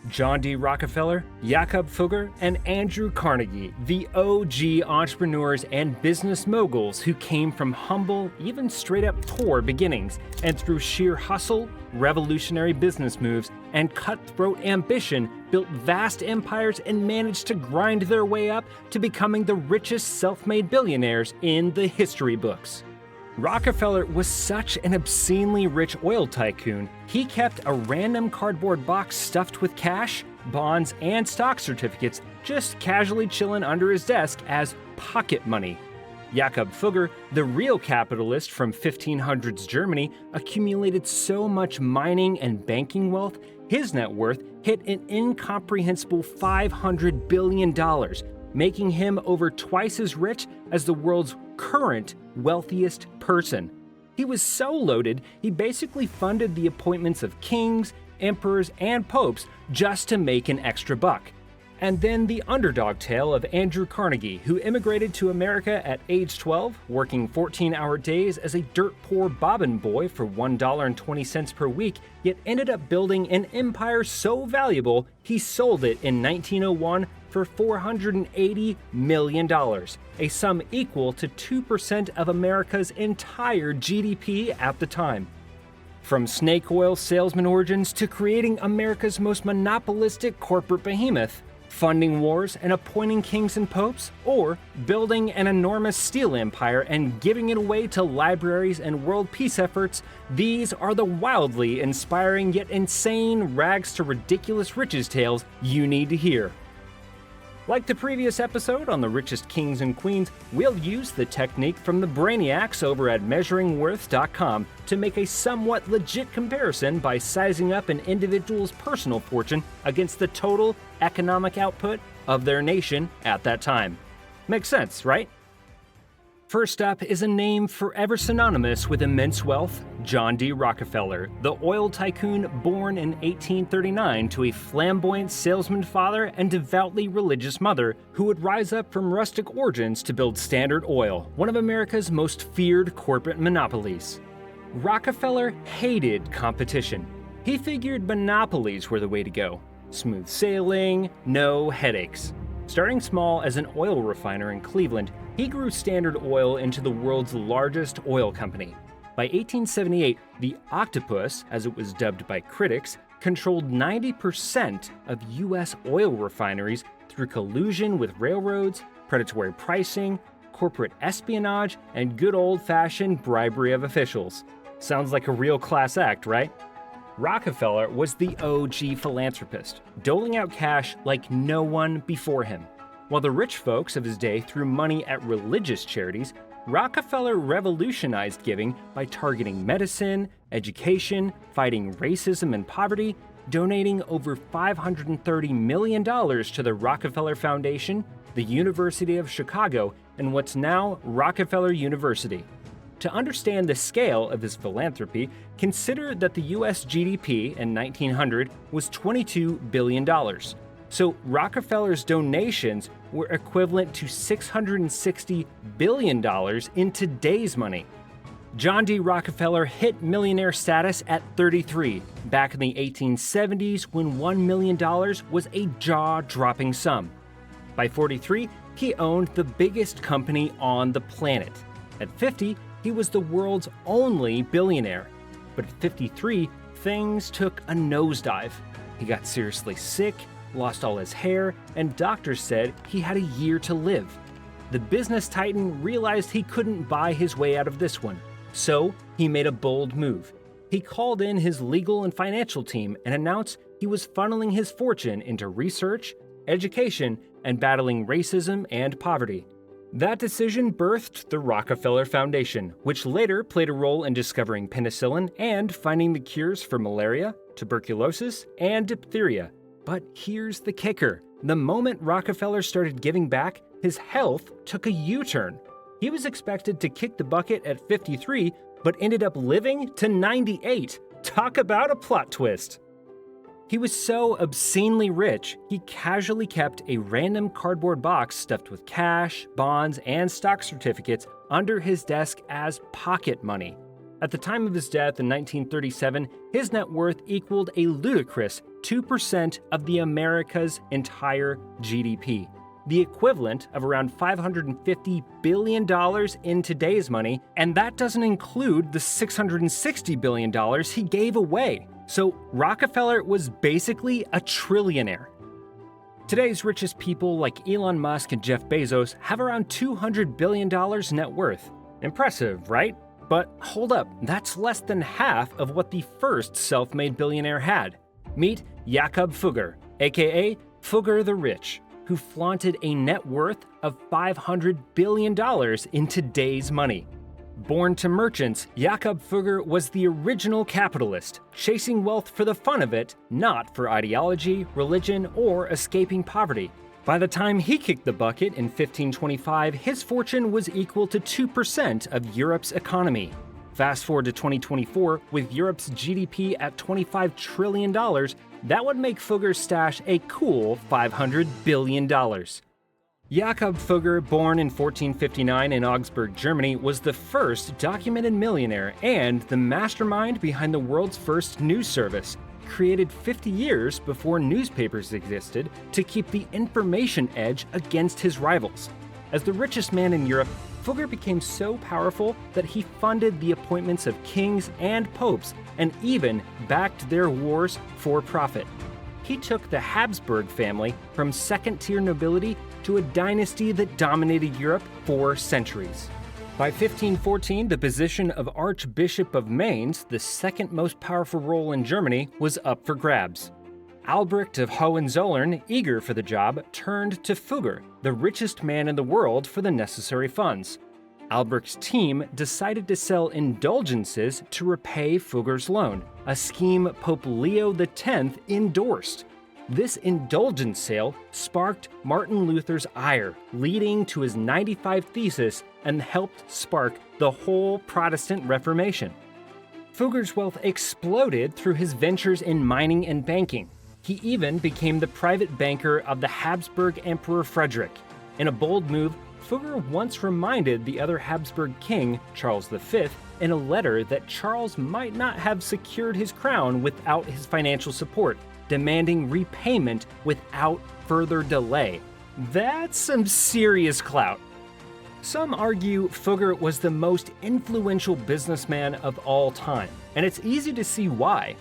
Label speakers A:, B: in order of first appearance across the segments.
A: John D. Rockefeller, Jakob Fugger, and Andrew Carnegie, the OG entrepreneurs and business moguls who came from humble, even straight-up poor beginnings, and through sheer hustle, revolutionary business moves, and cutthroat ambition, built vast empires and managed to grind their way up to becoming the richest self-made billionaires in the history books. Rockefeller was such an obscenely rich oil tycoon, he kept a random cardboard box stuffed with cash, bonds, and stock certificates just casually chilling under his desk as pocket money. Jakob Fugger, the real capitalist from 1500s Germany, accumulated so much mining and banking wealth, his net worth hit an incomprehensible $500 billion, making him over twice as rich as the world's current wealthiest person. He was so loaded, he basically funded the appointments of kings, emperors, and popes just to make an extra buck. And then the underdog tale of Andrew Carnegie, who immigrated to America at age 12, working 14-hour days as a dirt-poor bobbin boy for $1.20 per week, yet ended up building an empire so valuable he sold it in 1901 for $480 million, a sum equal to 2% of America's entire GDP at the time. From snake oil salesman origins to creating America's most monopolistic corporate behemoth, funding wars and appointing kings and popes, or building an enormous steel empire and giving it away to libraries and world peace efforts, these are the wildly inspiring yet insane rags to ridiculous riches tales you need to hear. Like the previous episode on the richest kings and queens, we'll use the technique from the brainiacs over at measuringworth.com to make a somewhat legit comparison by sizing up an individual's personal fortune against the total economic output of their nation at that time. Makes sense, right? First up is a name forever synonymous with immense wealth, John D. Rockefeller, the oil tycoon born in 1839 to a flamboyant salesman father and devoutly religious mother who would rise up from rustic origins to build Standard Oil, one of America's most feared corporate monopolies. Rockefeller hated competition. He figured monopolies were the way to go. Smooth sailing, no headaches. Starting small as an oil refiner in Cleveland, he grew Standard Oil into the world's largest oil company. By 1878, the octopus, as it was dubbed by critics, controlled 90% of U.S. oil refineries through collusion with railroads, predatory pricing, corporate espionage, and good old-fashioned bribery of officials. Sounds like a real class act, right? Rockefeller was the OG philanthropist, doling out cash like no one before him. While the rich folks of his day threw money at religious charities, Rockefeller revolutionized giving by targeting medicine, education, fighting racism and poverty, donating over $530 million to the Rockefeller Foundation, the University of Chicago, and what's now Rockefeller University. To understand the scale of his philanthropy, consider that the US GDP in 1900 was $22 billion. So Rockefeller's donations were equivalent to $660 billion in today's money. John D. Rockefeller hit millionaire status at 33, back in the 1870s when $1 million was a jaw-dropping sum. By 43, he owned the biggest company on the planet. At 50, he was the world's only billionaire. But at 53, things took a nosedive. He got seriously sick, lost all his hair, and doctors said he had a year to live. The business titan realized he couldn't buy his way out of this one, so he made a bold move. He called in his legal and financial team and announced he was funneling his fortune into research, education, and battling racism and poverty. That decision birthed the Rockefeller Foundation, which later played a role in discovering penicillin and finding the cures for malaria, tuberculosis, and diphtheria. But here's the kicker. The moment Rockefeller started giving back, his health took a U-turn. He was expected to kick the bucket at 53, but ended up living to 98. Talk about a plot twist. He was so obscenely rich, he casually kept a random cardboard box stuffed with cash, bonds, and stock certificates under his desk as pocket money. At the time of his death in 1937, his net worth equaled a ludicrous 2% of the America's entire GDP, the equivalent of around $550 billion in today's money, and that doesn't include the $660 billion he gave away. So Rockefeller was basically a trillionaire. Today's richest people like Elon Musk and Jeff Bezos have around $200 billion net worth. Impressive, right? But hold up, that's less than half of what the first self-made billionaire had. Meet Jakob Fugger, aka Fugger the Rich, who flaunted a net worth of $500 billion in today's money. Born to merchants, Jakob Fugger was the original capitalist, chasing wealth for the fun of it, not for ideology, religion, or escaping poverty. By the time he kicked the bucket in 1525, his fortune was equal to 2% of Europe's economy. Fast forward to 2024, with Europe's GDP at $25 trillion, that would make Fugger's stash a cool $500 billion. Jakob Fugger, born in 1459 in Augsburg, Germany, was the first documented millionaire and the mastermind behind the world's first news service, created 50 years before newspapers existed to keep the information edge against his rivals. As the richest man in Europe, Fugger became so powerful that he funded the appointments of kings and popes and even backed their wars for profit. He took the Habsburg family from second-tier nobility to a dynasty that dominated Europe for centuries. By 1514, the position of Archbishop of Mainz, the second most powerful role in Germany, was up for grabs. Albrecht of Hohenzollern, eager for the job, turned to Fugger, the richest man in the world, for the necessary funds. Albrecht's team decided to sell indulgences to repay Fugger's loan, a scheme Pope Leo X endorsed. This indulgence sale sparked Martin Luther's ire, leading to his 95 Thesis and helped spark the whole Protestant Reformation. Fugger's wealth exploded through his ventures in mining and banking. He even became the private banker of the Habsburg Emperor Frederick. In a bold move, Fugger once reminded the other Habsburg king, Charles V, in a letter that Charles might not have secured his crown without his financial support, demanding repayment without further delay. That's some serious clout. Some argue Fugger was the most influential businessman of all time, and it's easy to see why.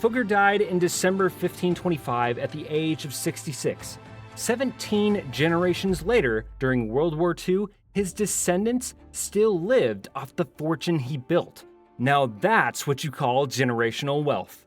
A: Fugger died in December 1525 at the age of 66. 17 generations later, during World War II, his descendants still lived off the fortune he built. Now that's what you call generational wealth.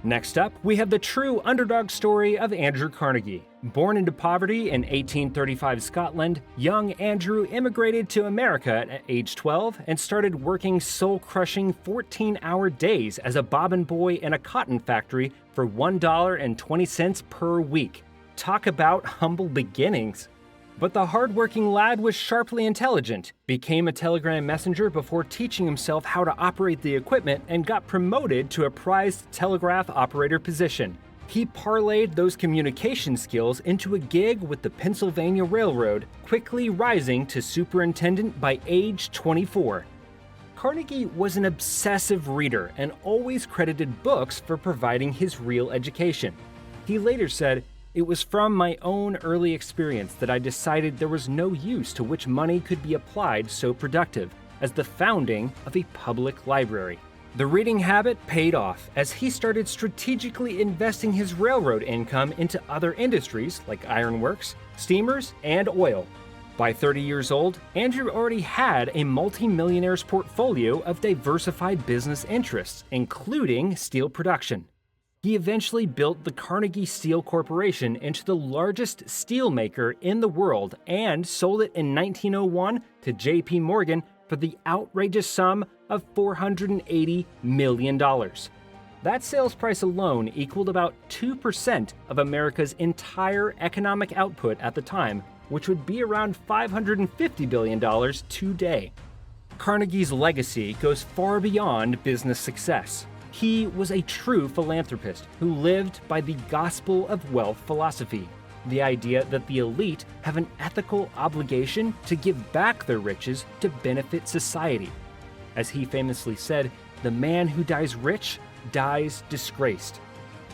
A: Next up, we have the true underdog story of Andrew Carnegie. Born into poverty in 1835 Scotland, young Andrew immigrated to America at age 12 and started working soul-crushing 14-hour days as a bobbin boy in a cotton factory for $1.20 per week. Talk about humble beginnings. But the hard-working lad was sharply intelligent, became a telegram messenger before teaching himself how to operate the equipment, and got promoted to a prized telegraph operator position. He parlayed those communication skills into a gig with the Pennsylvania Railroad, quickly rising to superintendent by age 24. Carnegie was an obsessive reader and always credited books for providing his real education. He later said, "It was from my own early experience that I decided there was no use to which money could be applied so productive as the founding of a public library." The reading habit paid off as he started strategically investing his railroad income into other industries like ironworks, steamers, and oil. By 30 years old, Andrew already had a multi-millionaire's portfolio of diversified business interests, including steel production. He eventually built the Carnegie Steel Corporation into the largest steel maker in the world and sold it in 1901 to J.P. Morgan for the outrageous sum of $480 million. That sales price alone equaled about 2% of America's entire economic output at the time, which would be around $550 billion today. Carnegie's legacy goes far beyond business success. He was a true philanthropist who lived by the gospel of wealth philosophy, the idea that the elite have an ethical obligation to give back their riches to benefit society. As he famously said, "The man who dies rich dies disgraced."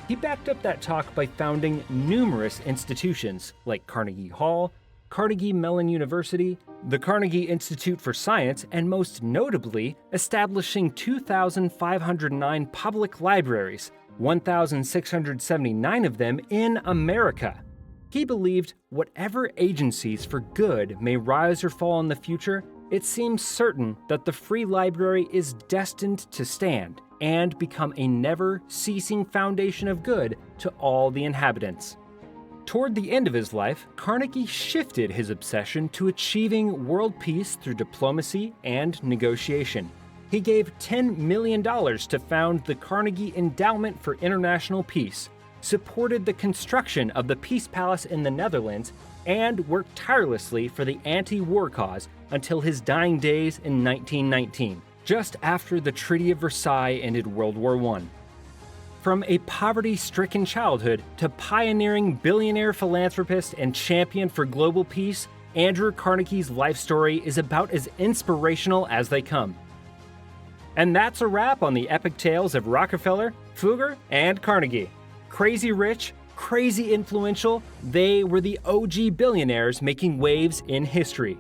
A: He backed up that talk by founding numerous institutions like Carnegie Hall, Carnegie Mellon University, the Carnegie Institute for Science, and most notably, establishing 2,509 public libraries, 1,679 of them in America. He believed whatever agencies for good may rise or fall in the future, it seems certain that the free library is destined to stand and become a never-ceasing foundation of good to all the inhabitants. Toward the end of his life, Carnegie shifted his obsession to achieving world peace through diplomacy and negotiation. He gave $10 million to found the Carnegie Endowment for International Peace, supported the construction of the Peace Palace in the Netherlands, and worked tirelessly for the anti-war cause until his dying days in 1919, just after the Treaty of Versailles ended World War I. From a poverty-stricken childhood to pioneering billionaire philanthropist and champion for global peace, Andrew Carnegie's life story is about as inspirational as they come. And that's a wrap on the epic tales of Rockefeller, Fugger, and Carnegie. Crazy rich, crazy influential, they were the OG billionaires making waves in history.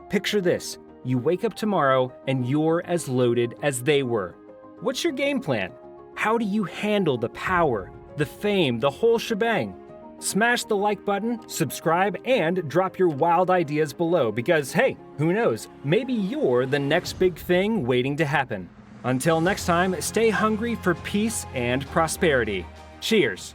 A: Picture this, you wake up tomorrow and you're as loaded as they were. What's your game plan? How do you handle the power, the fame, the whole shebang? Smash the like button, subscribe, and drop your wild ideas below because, hey, who knows, maybe you're the next big thing waiting to happen. Until next time, stay hungry for peace and prosperity. Cheers!